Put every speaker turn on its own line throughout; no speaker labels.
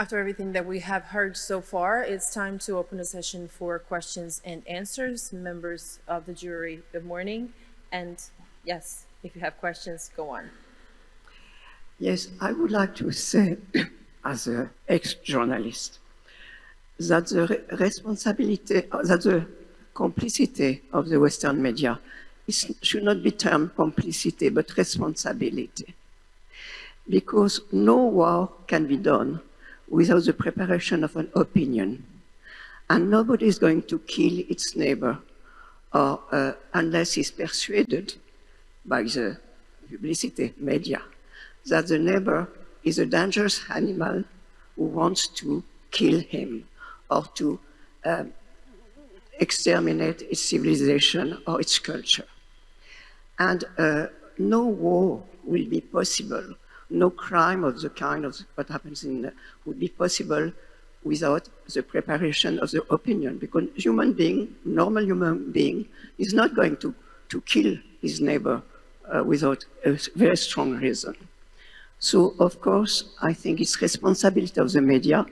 After everything that we have heard so far, it's time to open a session for questions and answers. Members of the jury, good morning. And yes, if you have questions, go on.
Yes, I would like to say, as an ex-journalist, that the responsibility, that the complicity of the Western media should not be termed complicity, but responsibility. Because no war can be done without the preparation of an opinion. And nobody is going to kill its neighbor or, unless he's persuaded by the publicity media that the neighbor is a dangerous animal who wants to kill him or to exterminate its civilization or its culture. And no war will be possible, no crime of the kind of what happens in would be possible without the preparation of the opinion, because human being, normal human being, is not going to kill his neighbor without a very strong reason. So, of course, I think it's responsibility of the media,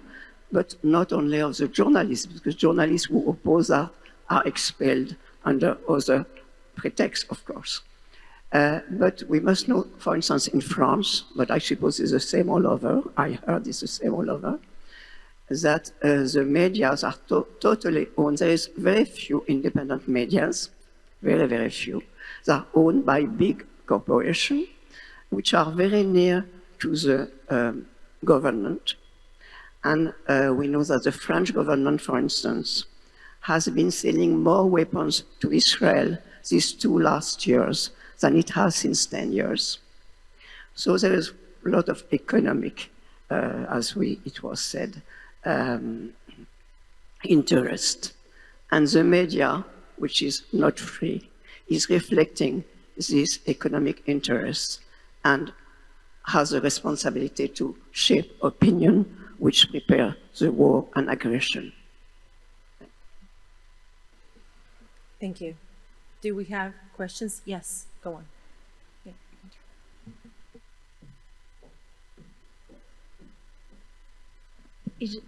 but not only of the journalists, because journalists who oppose that are expelled under other pretexts, of course. But we must know, for instance, in France, but I suppose it's the same all over, I heard it's the same all over, that the medias are totally owned. There is very few independent medias, very, very few. They are owned by big corporations, which are very near to the government. And we know that the French government, for instance, has been selling more weapons to Israel these 2 last years than it has since 10 years. So there is a lot of economic, as it was said, interest. And the media, which is not free, is reflecting these economic interests and has a responsibility to shape opinion which prepare the war and aggression.
Thank you. Do we have questions? Yes, go on. Yeah.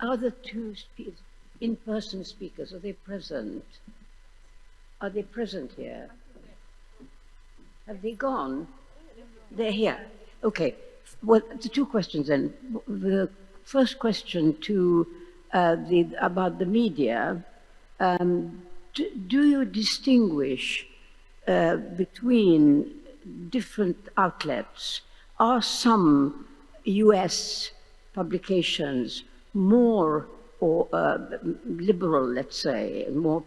Are the two in-person speakers, are they present? Are they present here? Have they gone? They're here. Okay. Well, the 2 questions then. The first question to about the media. Do you distinguish between different outlets? Are some US publications more or liberal, let's say, more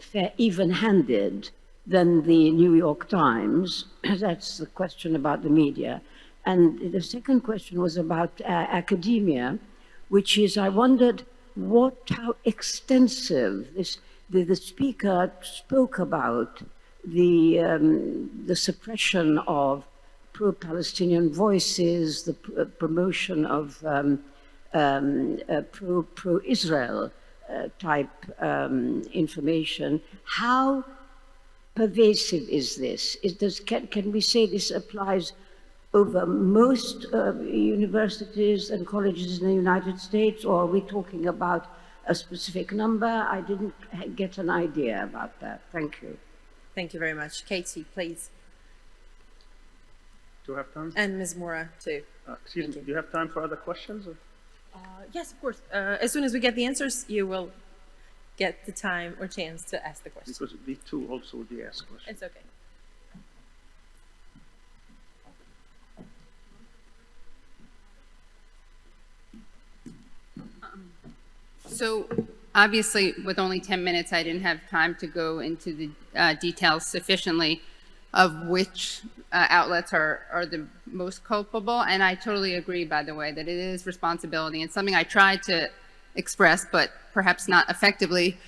fair, even-handed than the New York Times? That's the question about the media. And the second question was about academia, which is, I wondered how extensive the speaker spoke about the suppression of pro-Palestinian voices, the promotion of pro-Israel type information. How pervasive is this? Can we say this applies over most universities and colleges in the United States, or are we talking about a specific number? I didn't get an idea about that. Thank you.
Thank you very much. Katie, please.
Do you have time?
And Ms. Mora, too.
Excuse me, do you have time for other questions?
Yes, of course. As soon as we get the answers, you will get the time or chance to ask the question.
Because the 2 also would be asked questions.
It's okay.
So obviously, with only 10 minutes, I didn't have time to go into the details sufficiently of which outlets are the most culpable. And I totally agree, by the way, that it is responsibility, and something I tried to express, but perhaps not effectively,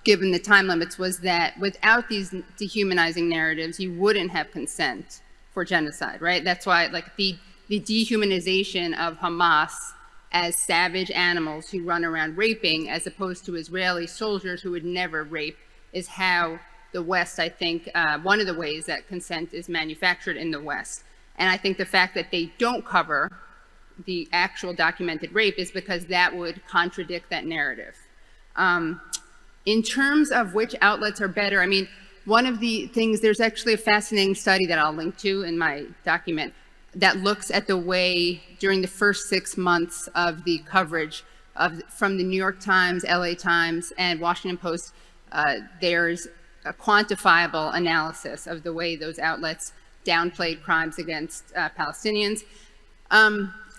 given the time limits, was that without these dehumanizing narratives, you wouldn't have consent for genocide, right? That's why, like, the dehumanization of Hamas as savage animals who run around raping, as opposed to Israeli soldiers who would never rape, is how the West, I think, one of the ways that consent is manufactured in the West. And I think the fact that they don't cover the actual documented rape is because that would contradict that narrative. In terms of which outlets are better, I mean, one of the things, there's actually a fascinating study that I'll link to in my document that looks at the way during the first 6 months of the coverage from the New York Times, LA Times, and Washington Post, there's a quantifiable analysis of the way those outlets downplayed crimes against Palestinians.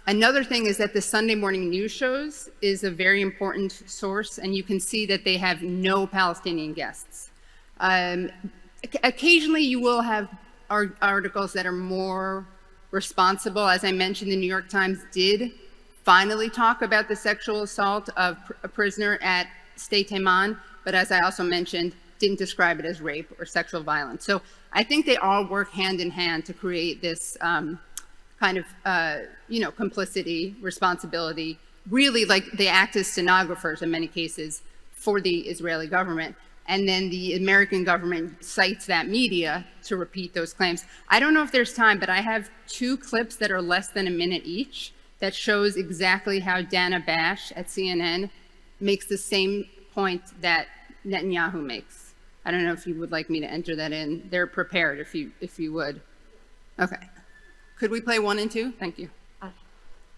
Another thing is that the Sunday morning news shows is a very important source, and you can see that they have no Palestinian guests. Occasionally you will have articles that are more responsible. As I mentioned, the New York Times did finally talk about the sexual assault of a prisoner at State Taman, but as I also mentioned, didn't describe it as rape or sexual violence. So I think they all work hand in hand to create this kind of, complicity, responsibility, really like they act as stenographers in many cases for the Israeli government. And then the American government cites that media to repeat those claims. I don't know if there's time, but I have 2 clips that are less than a minute each that shows exactly how Dana Bash at CNN makes the same point that Netanyahu makes. I don't know if you would like me to enter that in. They're prepared if you would. Okay. Could we play 1 and 2? Thank you.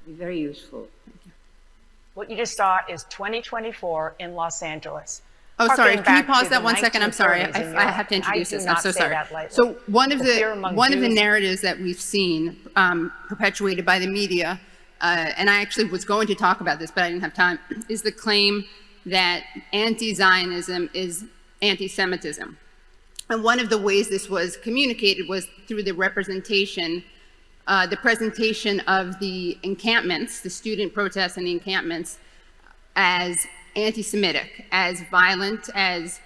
Be very useful.
What you just saw is 2024 in Los Angeles.
Oh, sorry.
Harkening
Can you
back
pause
to
that
the
1 second? I'm sorry.
1930s in
I
Europe.
have to introduce
I do
this. I'm
not
so
say
sorry.
that lightly.
So one of
fear among
the
Jews-
narratives that we've seen perpetuated by the media, and I actually was going to talk about this, but I didn't have time, is the claim that anti-Zionism is anti-Semitism. And one of the ways this was communicated was through the presentation of the encampments, the student protests and the encampments, as anti-Semitic, as violent, as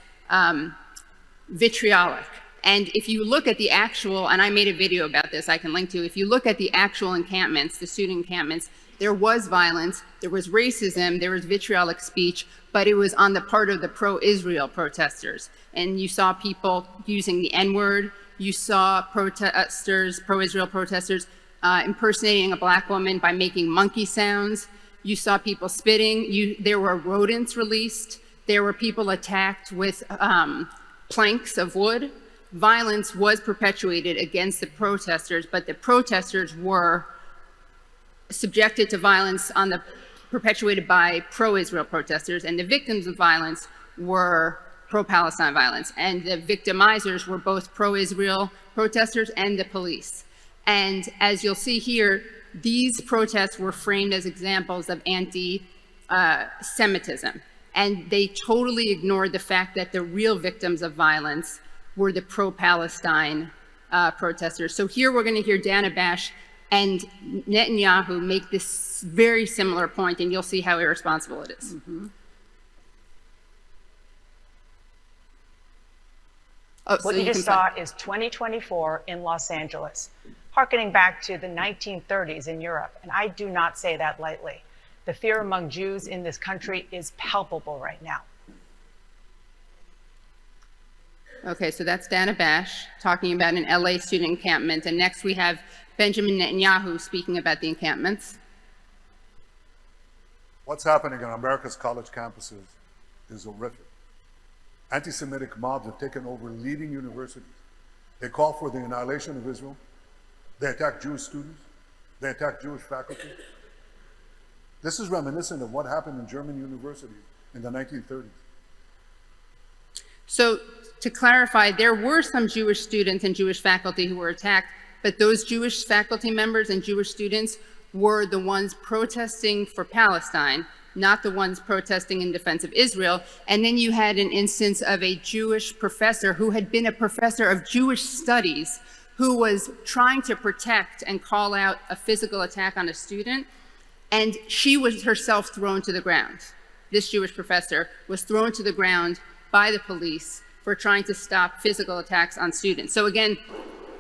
vitriolic. And if you look at the actual, and I made a video about this I can link to, if you look at the actual encampments, the student encampments, there was violence, there was racism, there was vitriolic speech, but it was on the part of the pro-Israel protesters. And you saw people using the N-word, you saw protesters, pro-Israel protesters, impersonating a black woman by making monkey sounds. You saw people spitting. There were rodents released. There were people attacked with planks of wood. Violence was perpetuated against the protesters, but the protesters were subjected to violence perpetuated by pro-Israel protesters, and the victims of violence were pro-Palestine violence. And the victimizers were both pro-Israel protesters and the police. And as you'll see here, these protests were framed as examples of anti-Semitism. And they totally ignored the fact that the real victims of violence were the pro-Palestine protesters. So here we're going to hear Dana Bash and Netanyahu make this very similar point, and you'll see how irresponsible it is.
Mm-hmm.
What you just saw is 2024 in Los Angeles, harkening back to the 1930s in Europe. And I do not say that lightly. The fear among Jews in this country is palpable right now.
Okay, so that's Dana Bash talking about an LA student encampment. And next we have Benjamin Netanyahu speaking about the encampments.
What's happening on America's college campuses is horrific. Anti-Semitic mobs have taken over leading universities. They call for the annihilation of Israel. They attack Jewish students. They attack Jewish faculty. This is reminiscent of what happened in German universities in the 1930s.
So to clarify, there were some Jewish students and Jewish faculty who were attacked, but those Jewish faculty members and Jewish students were the ones protesting for Palestine, not the ones protesting in defense of Israel. And then you had an instance of a Jewish professor who had been a professor of Jewish studies who was trying to protect and call out a physical attack on a student, and she was herself thrown to the ground. This Jewish professor was thrown to the ground by the police for trying to stop physical attacks on students. So again,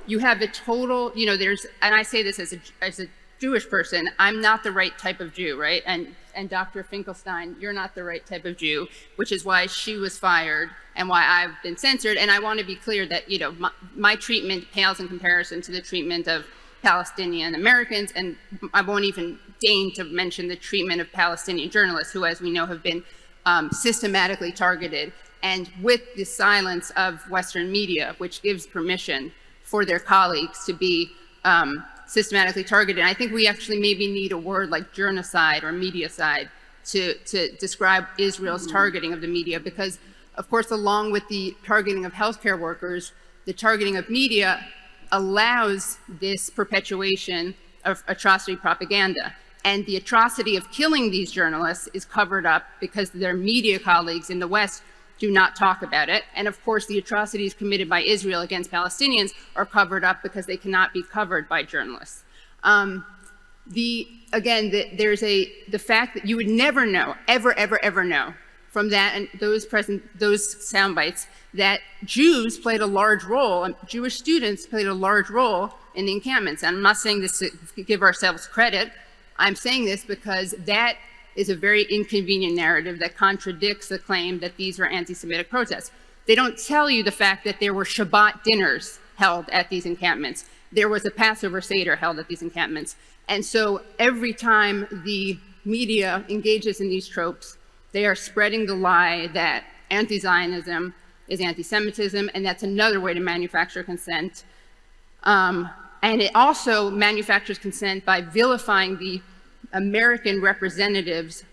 you have the total, and I say this as a Jewish person, I'm not the right type of Jew, right? And Dr. Finkelstein, you're not the right type of Jew, which is why she was fired and why I've been censored. And I want to be clear that, my treatment pales in comparison to the treatment of Palestinian Americans, and I won't even deign to mention the treatment of Palestinian journalists who, as we know, have been systematically targeted. And with the silence of Western media, which gives permission for their colleagues to be systematically targeted. And I think we actually maybe need a word like journocide or mediacide to describe Israel's targeting of the media, because of course, along with the targeting of healthcare workers, the targeting of media allows this perpetuation of atrocity propaganda. And the atrocity of killing these journalists is covered up because their media colleagues in the West do not talk about it. And of course, the atrocities committed by Israel against Palestinians are covered up because they cannot be covered by journalists. Again, there's the fact that you would never know, ever know, from that and those sound bites, that Jews played a large role, and Jewish students played a large role in the encampments. And I'm not saying this to give ourselves credit. I'm saying this because that is a very inconvenient narrative that contradicts the claim that these were anti-Semitic protests. They don't tell you the fact that there were Shabbat dinners held at these encampments. There was a Passover Seder held at these encampments. And so every time the media engages in these tropes, they are spreading the lie that anti-Zionism is anti-Semitism, and that's another way to manufacture consent. And it also manufactures consent by vilifying the American representatives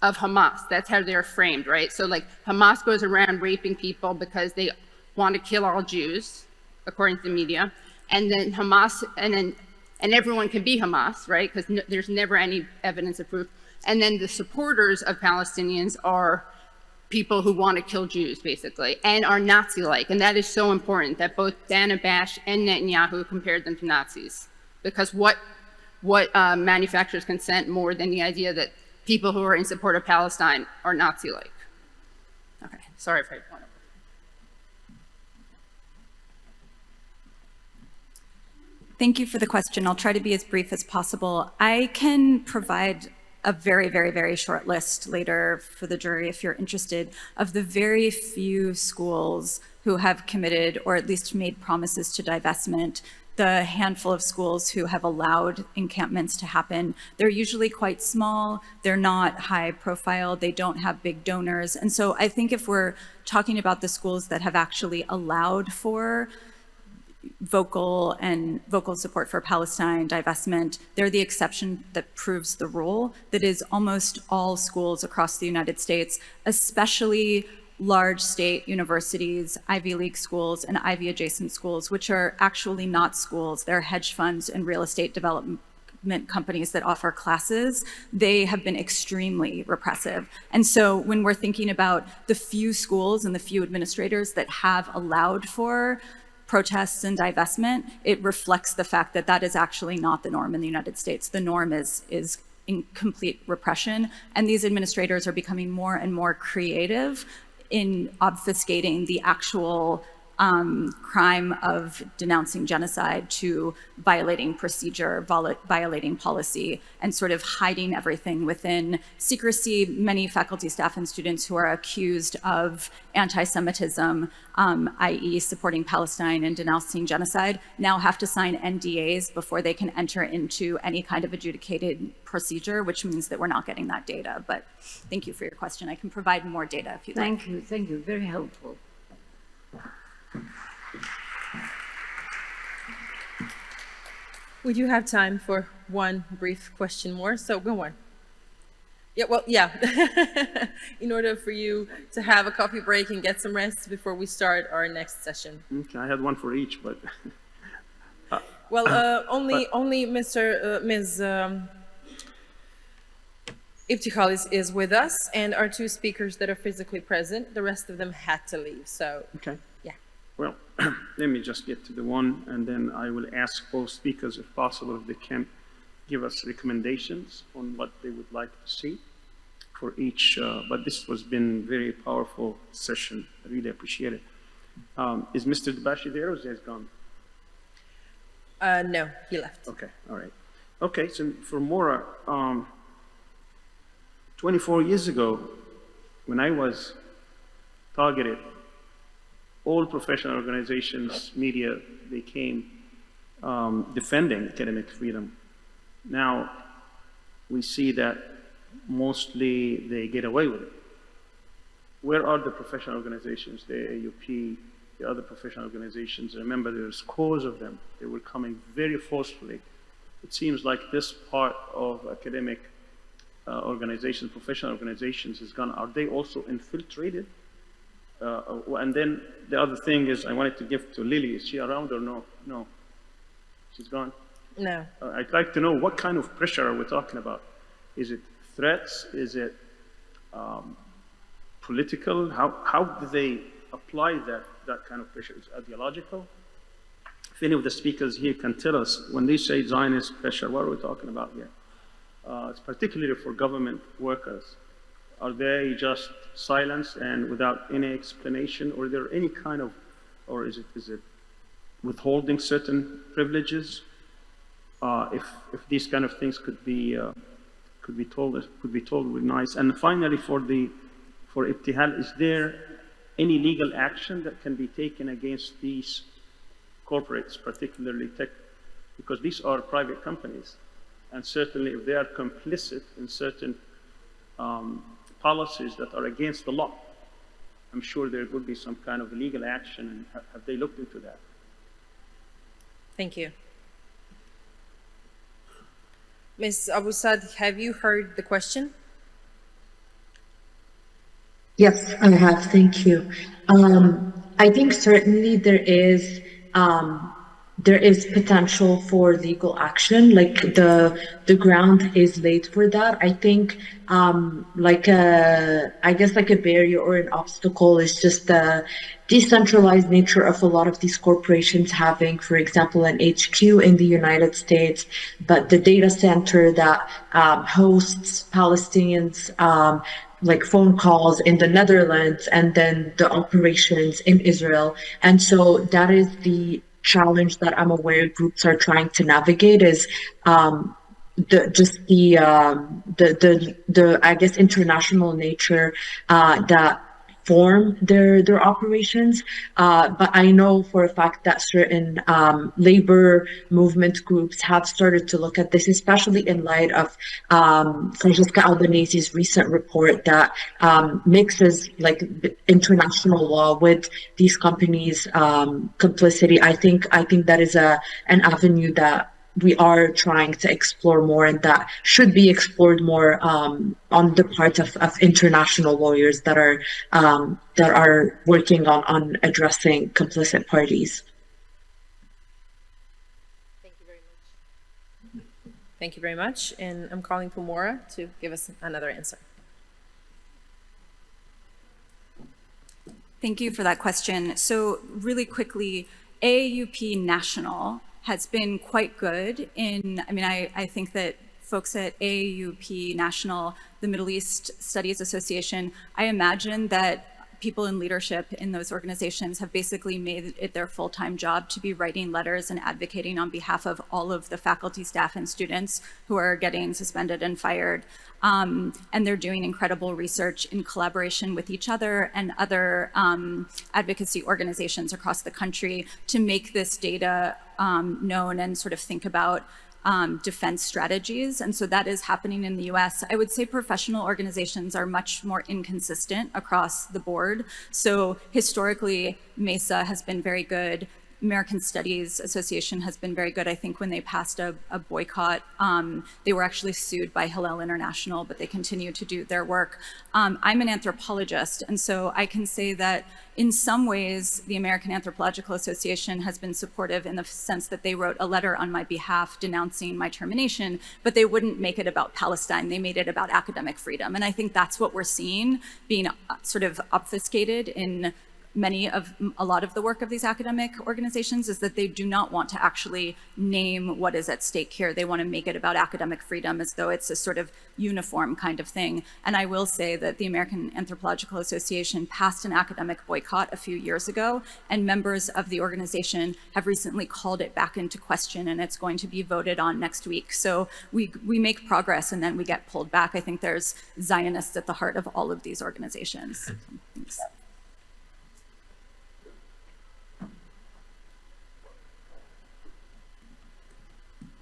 of Hamas. That's how they're framed, right? So like Hamas goes around raping people because they want to kill all Jews, according to the media. And then Hamas, and everyone can be Hamas, right? Because there's never any evidence of proof. And then the supporters of Palestinians are people who want to kill Jews, basically, and are Nazi-like. And that is so important that both Dana Bash and Netanyahu compared them to Nazis. Because what manufactures consent more than the idea that people who are in support of Palestine are Nazi-like? Okay, sorry if I went over.
Thank you for the question. I'll try to be as brief as possible. I can provide a very, very, very short list later for the jury, if you're interested, of the very few schools who have committed or at least made promises to divestment, the handful of schools who have allowed encampments to happen. They're usually quite small, they're not high profile, they don't have big donors. And so I think if we're talking about the schools that have actually allowed for vocal support for Palestine divestment, they're the exception that proves the rule. That is almost all schools across the United States, especially large state universities, Ivy League schools, and Ivy adjacent schools, which are actually not schools. They're hedge funds and real estate development companies that offer classes. They have been extremely repressive. And so when we're thinking about the few schools and the few administrators that have allowed for protests and divestment, it reflects the fact that that is actually not the norm in the United States. The norm is in complete repression, and these administrators are becoming more and more creative in obfuscating the actual crime of denouncing genocide to violating procedure, violating policy, and sort of hiding everything within secrecy. Many faculty, staff, and students who are accused of anti-Semitism, i.e. supporting Palestine and denouncing genocide, now have to sign NDAs before they can enter into any kind of adjudicated procedure, which means that we're not getting that data. But thank you for your question. I can provide more data if you'd like.
Thank you, very helpful.
We do have time for one brief question more, so go on. Yeah, well, yeah. In order for you to have a coffee break and get some rest before we start our next session.
Okay, I had one for each, but...
Well, only Ms. Ibtikhal is with us, and our two speakers that are physically present, the rest of them had to leave, so.
Okay.
Yeah.
Well, let me just get to the one, and then I will ask both speakers, if possible, if they can give us recommendations on what they would like to see for each. But this has been a very powerful session. I really appreciate it. Is Mr. Dabashi there, or is he gone?
No, he left.
Okay, all right. Okay, so for Maura, 24 years ago, when I was targeted, all professional organizations, media, they came defending academic freedom. Now, we see that mostly they get away with it. Where are the professional organizations, the AUP, the other professional organizations? Remember, there's scores of them. They were coming very forcefully. It seems like this part of academic organizations, professional organizations is gone. Are they also infiltrated? And then the other thing is I wanted to give to Lily. Is she around or no? No. She's gone?
No.
I'd like to know what kind of pressure are we talking about? Is it threats? Is it political? How do they apply that kind of pressure? Is it ideological? If any of the speakers here can tell us, when they say Zionist pressure, what are we talking about here? It's particularly for government workers. Are they just silenced and without any explanation, or is there any kind of, or is it withholding certain privileges? If these kind of things could be told, would be nice. And finally, for Ibtihal, is there any legal action that can be taken against these corporates, particularly tech, because these are private companies, and certainly if they are complicit in certain policies that are against the law, I'm sure there would be some kind of legal action. And have they looked into that?
Thank you. Ms. Abu Saad, have you heard the question?
Yes, I have. Thank you. I think certainly there is potential for legal action. Like the ground is laid for that. I think I guess like a barrier or an obstacle is just the decentralized nature of a lot of these corporations having, for example, an HQ in the United States, but the data center that hosts Palestinians like phone calls in the Netherlands, and then the operations in Israel. And so that is the challenge that I'm aware groups are trying to navigate, is the I guess international nature that form their operations. But I know for a fact that certain labor movement groups have started to look at this, especially in light of Francesca Albanese's recent report that mixes like international law with these companies' complicity. I think that is an avenue that we are trying to explore more, and that should be explored more on the part of international lawyers that are working on addressing complicit parties.
Thank you very much. And I'm calling for Maura to give us another answer.
Thank you for that question. So really quickly, AAUP National has been quite good in, I think that folks at AAUP National, the Middle East Studies Association, I imagine that people in leadership in those organizations have basically made it their full-time job to be writing letters and advocating on behalf of all of the faculty, staff, and students who are getting suspended and fired. And they're doing incredible research in collaboration with each other and other advocacy organizations across the country to make this data known and sort of think about defense strategies. And so that is happening in the US. I would say professional organizations are much more inconsistent across the board. So historically, MESA has been very good. American Studies Association has been very good. I think when they passed a boycott, they were actually sued by Hillel International, but they continue to do their work. I'm an anthropologist, and so I can say that in some ways, the American Anthropological Association has been supportive in the sense that they wrote a letter on my behalf denouncing my termination, but they wouldn't make it about Palestine. They made it about academic freedom. And I think that's what we're seeing being sort of obfuscated in a lot of the work of these academic organizations, is that they do not want to actually name what is at stake here. They want to make it about academic freedom as though it's a sort of uniform kind of thing. And I will say that the American Anthropological Association passed an academic boycott a few years ago, and members of the organization have recently called it back into question, and it's going to be voted on next week. So we make progress and then we get pulled back. I think there's Zionists at the heart of all of these organizations. Thanks.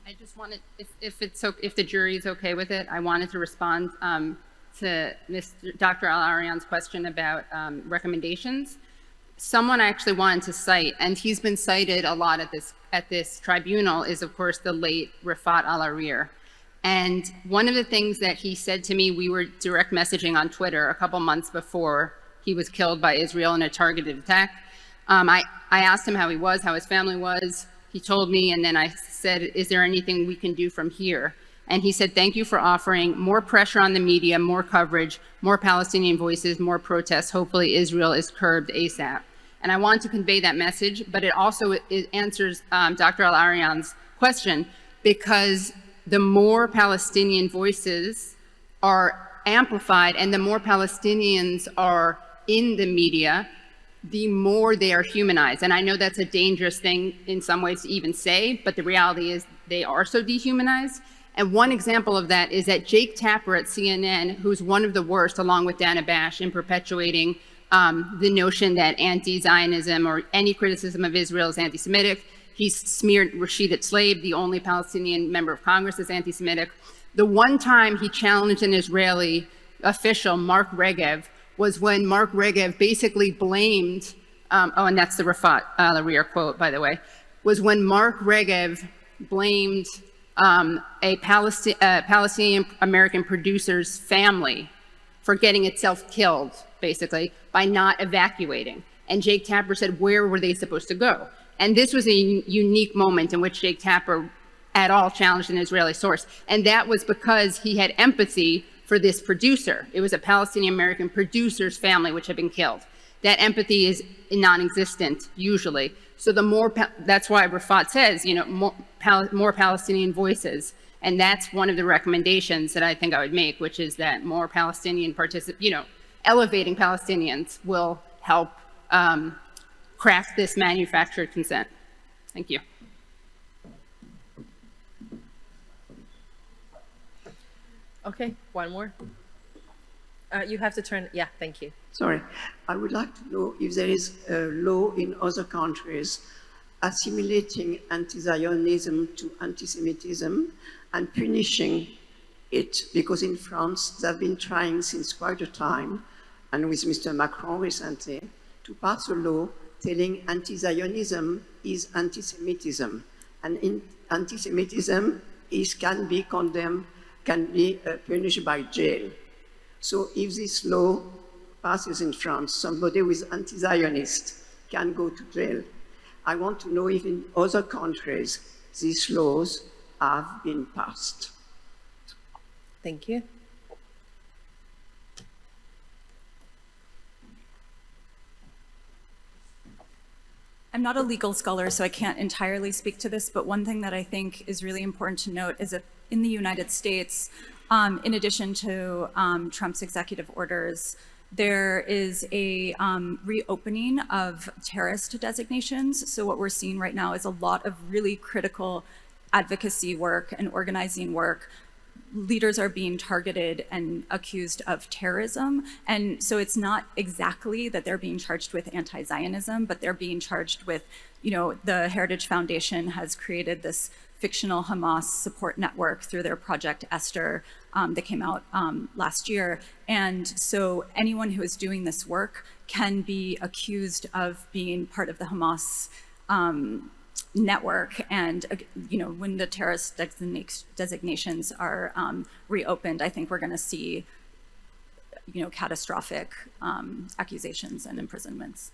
I just wanted, if the jury is okay with it, I wanted to respond to Dr. Al-Arian's question about recommendations. Someone I actually wanted to cite, and he's been cited a lot at this tribunal, is of course the late Rafat Al-Arir. And one of the things that he said to me, we were direct messaging on Twitter a couple months before he was killed by Israel in a targeted attack. I asked him how he was, how his family was. He told me, and then I said, is there anything we can do from here? And he said, thank you for offering more pressure on the media, more coverage, more Palestinian voices, more protests. Hopefully Israel is curbed ASAP. And I want to convey that message, but it answers Dr. Al-Arian's question, because the more Palestinian voices are amplified and the more Palestinians are in the media, the more they are humanized. And I know that's a dangerous thing in some ways to even say, but the reality is they are so dehumanized. And one example of that is that Jake Tapper at CNN, who's one of the worst, along with Dana Bash, in perpetuating the notion that anti-Zionism or any criticism of Israel is anti-Semitic. He's smeared Rashida Tlaib, the only Palestinian member of Congress, as anti-Semitic. The one time he challenged an Israeli official, Mark Regev, was when Mark Regev basically blamed, and that's the Rafat Al-Arir quote, by the way, was when Mark Regev blamed a Palestinian American producer's family for getting itself killed, basically, by not evacuating. And Jake Tapper said, where were they supposed to go? And this was a unique moment in which Jake Tapper at all challenged an Israeli source. And that was because he had empathy for this producer. It was a Palestinian American producer's family which had been killed. That empathy is non-existent usually. So the more, that's why Rafat says, you know, more Palestinian voices. And that's one of the recommendations that I think I would make, which is that more Palestinian elevating Palestinians will help craft this manufactured consent. Thank you.
Okay, one more. You have to turn, yeah, thank you.
Sorry, I would like to know if there is a law in other countries assimilating anti-Zionism to anti-Semitism and punishing it, because in France they've been trying since quite a time, and with Mr. Macron recently, to pass a law telling anti-Zionism is anti-Semitism, and anti-Semitism can be condemned, can be punished by jail. So if this law passes in France, somebody who is anti-Zionist can go to jail. I want to know if in other countries these laws have been passed.
Thank you.
I'm not a legal scholar, so I can't entirely speak to this, but one thing that I think is really important to note is that in the United States, in addition to Trump's executive orders, there is a reopening of terrorist designations. So what we're seeing right now is a lot of really critical advocacy work and organizing work. Leaders are being targeted and accused of terrorism. And so it's not exactly that they're being charged with anti-Zionism, but they're being charged with, the Heritage Foundation has created this fictional Hamas support network through their Project Esther that came out last year. And so anyone who is doing this work can be accused of being part of the Hamas network. And when the terrorist designations are reopened, I think we're going to see catastrophic accusations and imprisonments.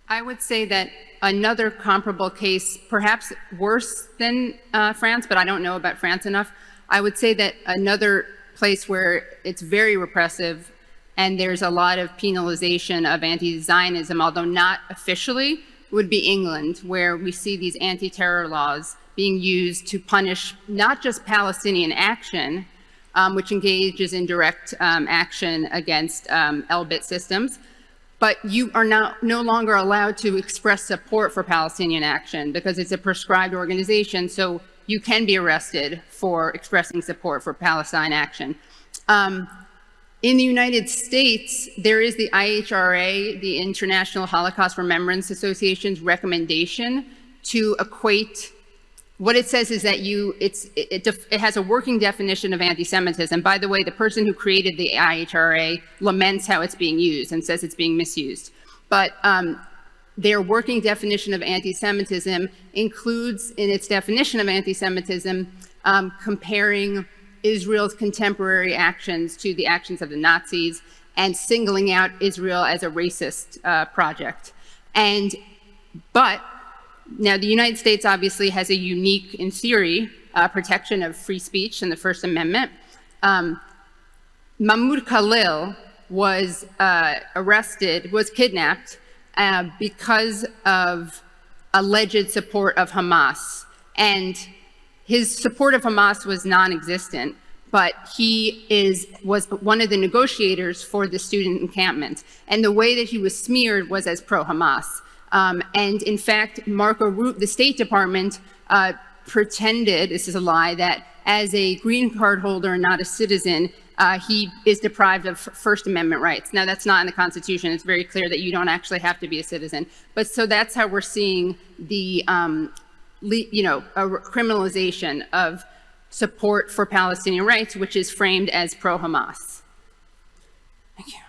I would say that another comparable case, perhaps worse than France, but I don't know about France enough, I would say that another place where it's very repressive and there's a lot of penalization of anti-Zionism, although not officially, would be England, where we see these anti-terror laws being used to punish not just Palestinian action, which engages in direct action against Elbit systems, but you are no longer allowed to express support for Palestinian action because it's a proscribed organization, so you can be arrested for expressing support for Palestine action. In the United States, there is the IHRA, the International Holocaust Remembrance Association's recommendation to equate what it says is that it has a working definition of anti-Semitism. By the way, the person who created the IHRA laments how it's being used and says it's being misused. But their working definition of anti-Semitism includes in its definition of anti-Semitism comparing Israel's contemporary actions to the actions of the Nazis and singling out Israel as a racist project. But now the United States obviously has a unique, in theory, protection of free speech in the First Amendment. Mahmoud Khalil was kidnapped because of alleged support of Hamas. And his support of Hamas was non-existent, but he was one of the negotiators for the student encampment. And the way that he was smeared was as pro-Hamas. And in fact, Marco Rubio, the State Department pretended, this is a lie, that as a green card holder and not a citizen, he is deprived of First Amendment rights. Now, that's not in the Constitution. It's very clear that you don't actually have to be a citizen. But so that's how we're seeing the, a criminalization of support for Palestinian rights, which is framed as pro-Hamas. Thank you.